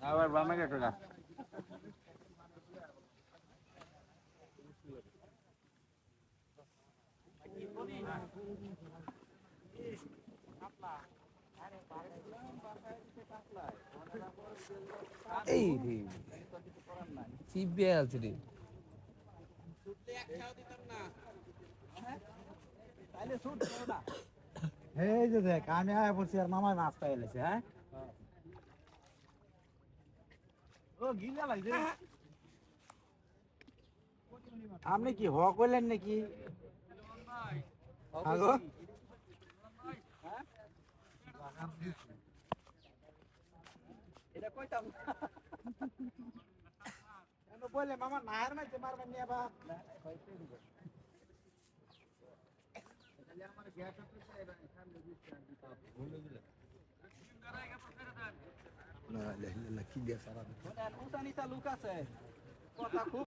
আবার বামে গেটো না এই রে চিপে আছে রে এই যে দেখ আমি আয়া পড়ছি আর মামায় মাছ পাই এলেছে হ্যাঁ ও গিলা লাগছে আপনি কি হ কইলেন নাকি আগো এটা কইতাম না বলে মামা নাহার মাঝে মারবেন নিয়ে বা না কি দিয়ে সারা উসানিতা লুক আছে কথা খুব